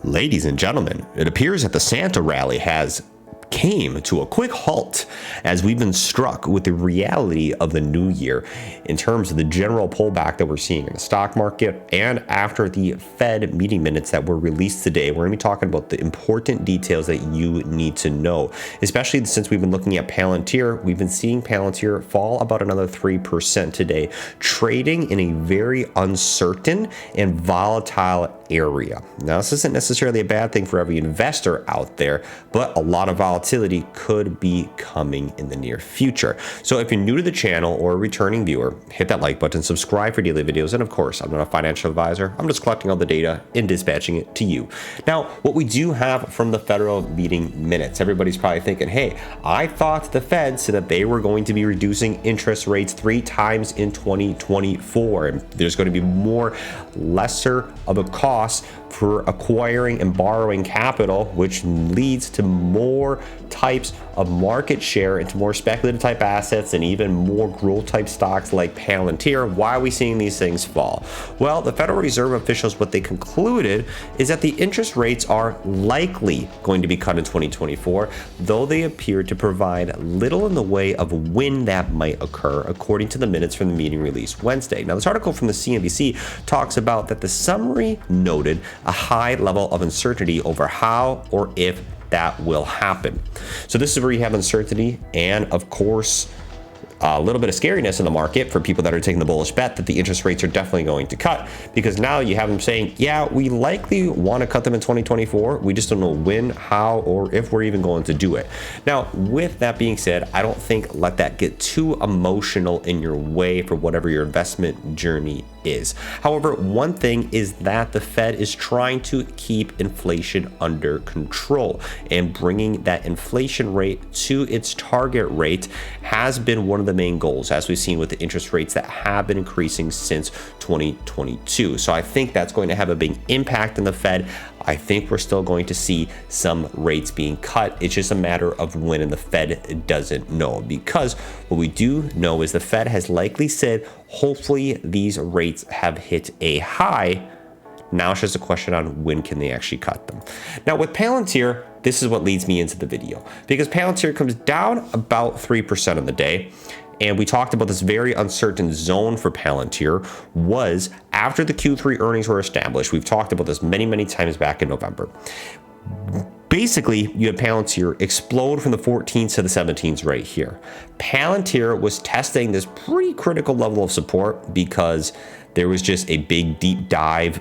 Ladies and gentlemen, it appears that the Santa rally has came to a quick halt as we've been struck with the reality of the new year in terms of the general pullback that we're seeing in the stock market. And after the Fed meeting minutes that were released today, we're going to be talking about the important details that you need to know, especially since we've been looking at Palantir. We've been seeing Palantir fall about another 3% today, trading in a very uncertain and volatile area. Now, this isn't necessarily a bad thing for every investor out there, but a lot of volatility could be coming in the near future. So if you're new to the channel or a returning viewer, hit that like button, subscribe for daily videos, and of course, I'm not a financial advisor. I'm just collecting all the data and dispatching it to you. Now, what we do have from the federal meeting minutes, everybody's probably thinking, hey, I thought the Fed said that they were going to be reducing interest rates 3 times in 2024, and there's going to be lesser of a cost for acquiring and borrowing capital, which leads to more types of market share into more speculative type assets and even more growth type stocks like Palantir. Why are we seeing these things fall? Well, the Federal Reserve officials, what they concluded is that the interest rates are likely going to be cut in 2024, though they appear to provide little in the way of when that might occur, according to the minutes from the meeting released Wednesday. Now, this article from the CNBC talks about that the summary noted a high level of uncertainty over how or if that will happen. So this is where you have uncertainty and, of course, a little bit of scariness in the market for people that are taking the bullish bet that the interest rates are definitely going to cut, because now you have them saying, yeah, we likely want to cut them in 2024. We just don't know when, how, or if we're even going to do it. Now, with that being said, I don't think let that get too emotional in your way for whatever your investment journey is. However, one thing is that the Fed is trying to keep inflation under control, and bringing that inflation rate to its target rate has been one of the main goals, as we've seen with the interest rates that have been increasing since 2022. So I think that's going to have a big impact on the Fed. I think we're still going to see some rates being cut. It's just a matter of when, and the Fed doesn't know, because what we do know is the Fed has likely said, hopefully these rates have hit a high. Now it's just a question on when can they actually cut them. Now with Palantir, this is what leads me into the video, because Palantir comes down about 3% on the day. And we talked about this very uncertain zone for Palantir was after the Q3 earnings were established. We've talked about this many, many times back in November. Basically, you had Palantir explode from the 14s to the 17s right here. Palantir was testing this pretty critical level of support because there was just a big deep dive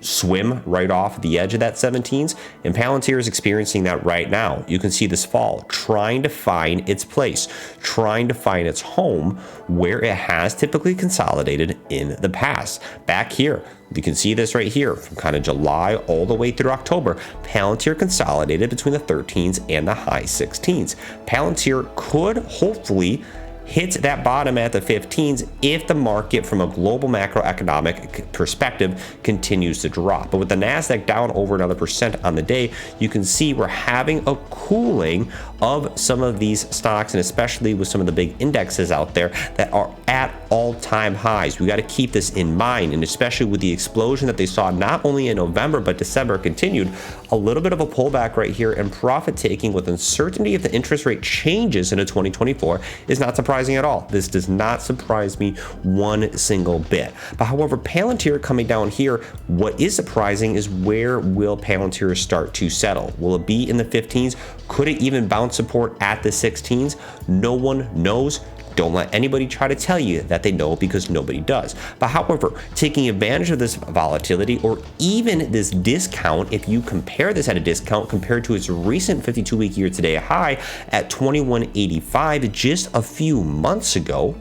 swim right off the edge of that 17s, and Palantir is experiencing that right now. You can see this fall, trying to find its place, trying to find its home where it has typically consolidated in the past. Back here, you can see this right here from kind of July all the way through October. Palantir consolidated between the 13s and the high 16s. Palantir could hopefully hit that bottom at the 15s if the market from a global macroeconomic perspective continues to drop. But with the NASDAQ down over another percent on the day, you can see we're having a cooling of some of these stocks, and especially with some of the big indexes out there that are at all-time highs. We got to keep this in mind, and especially with the explosion that they saw not only in November but December continued, a little bit of a pullback right here, and profit taking with uncertainty if the interest rate changes into 2024 is not surprising at all. This does not surprise me one single bit. But however, Palantir coming down here, what is surprising is where will Palantir start to settle? Will it be in the 15s? Could it even bounce support at the 16s? No one knows. Don't let anybody try to tell you that they know, because nobody does. But however, taking advantage of this volatility, or even this discount, if you compare this at a discount compared to its recent 52-week year-to-date high at 21.85 just a few months ago,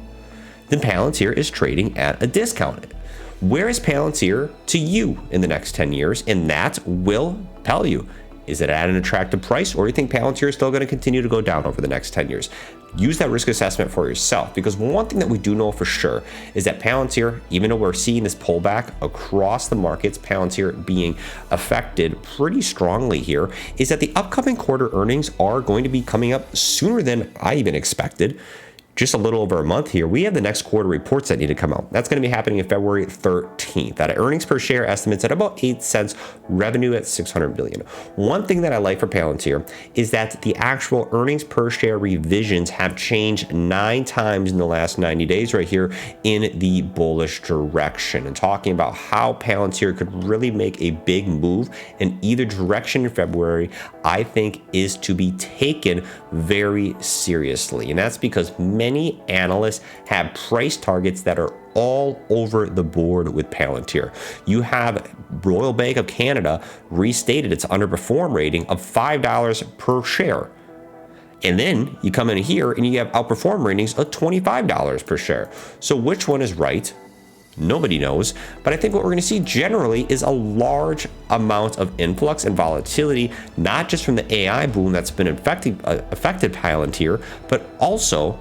then Palantir is trading at a discount. Where is Palantir to you in the next 10 years? And that will tell you, is it at an attractive price, or do you think Palantir is still going to continue to go down over the next 10 years? Use that risk assessment for yourself, because one thing that we do know for sure is that Palantir, even though we're seeing this pullback across the markets, Palantir being affected pretty strongly here, is that the upcoming quarter earnings are going to be coming up sooner than I even expected. just a little over a month here, we have the next quarter reports that need to come out. That's going to be happening in February 13th. At earnings per share estimates at about 8 cents, revenue at 600 billion. One thing that I like for Palantir is that the actual earnings per share revisions have changed 9 times in the last 90 days right here in the bullish direction, and talking about how Palantir could really make a big move in either direction in February, I think is to be taken very seriously. And that's because many analysts have price targets that are all over the board with Palantir. You have Royal Bank of Canada restated its underperform rating of $5 per share. And then you come in here and you have outperform ratings of $25 per share. So which one is right? Nobody knows, but I think what we're going to see generally is a large amount of influx and volatility, not just from the AI boom that's been affected Palantir, but also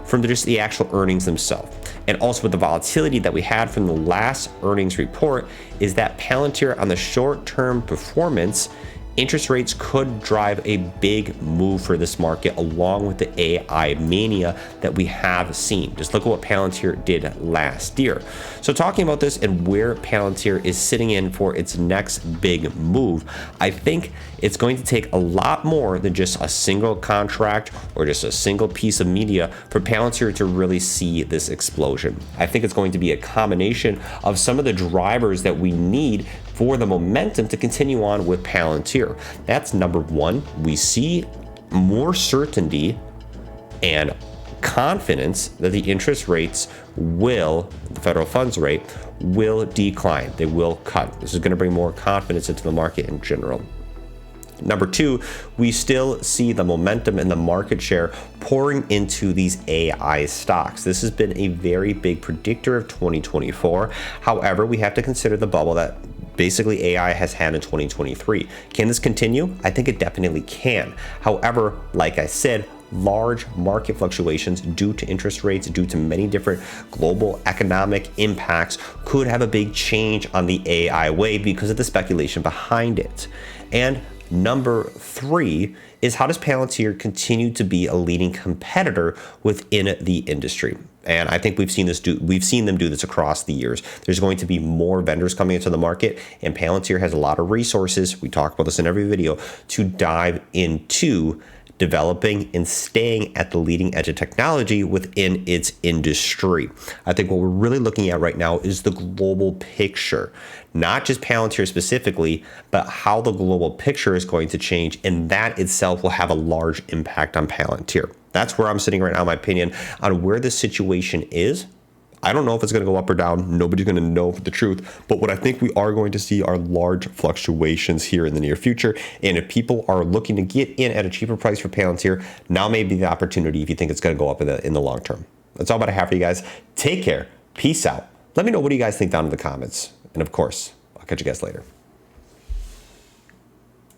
from just the actual earnings themselves. And also with the volatility that we had from the last earnings report is that Palantir on the short-term performance, interest rates could drive a big move for this market along with the AI mania that we have seen. Just look at what Palantir did last year. So talking about this and where Palantir is sitting in for its next big move, I think it's going to take a lot more than just a single contract or just a single piece of media for Palantir to really see this explosion. I think it's going to be a combination of some of the drivers that we need for the momentum to continue on with Palantir. That's number one. We see more certainty and confidence that the interest rates will, the federal funds rate, will decline. They will cut. This is going to bring more confidence into the market in general. Number two, we still see the momentum and the market share pouring into these AI stocks. This has been a very big predictor of 2024. However, we have to consider the bubble that basically AI has had in 2023. Can this continue? I think it definitely can. However, like I said, large market fluctuations due to interest rates, due to many different global economic impacts could have a big change on the AI wave because of the speculation behind it. And number three is, how does Palantir continue to be a leading competitor within the industry? And I think we've seen them do this across the years. There's going to be more vendors coming into the market, and Palantir has a lot of resources, we talk about this in every video, to dive into developing and staying at the leading edge of technology within its industry. I think what we're really looking at right now is the global picture, not just Palantir specifically, but how the global picture is going to change, and that itself will have a large impact on Palantir. That's where I'm sitting right now, in my opinion, on where the situation is. I don't know if it's going to go up or down. Nobody's going to know the truth. But what I think we are going to see are large fluctuations here in the near future. And if people are looking to get in at a cheaper price for Palantir, now may be the opportunity if you think it's going to go up in the long term. That's all that I have for you guys. Take care. Peace out. Let me know what do you guys think down in the comments. And of course, I'll catch you guys later.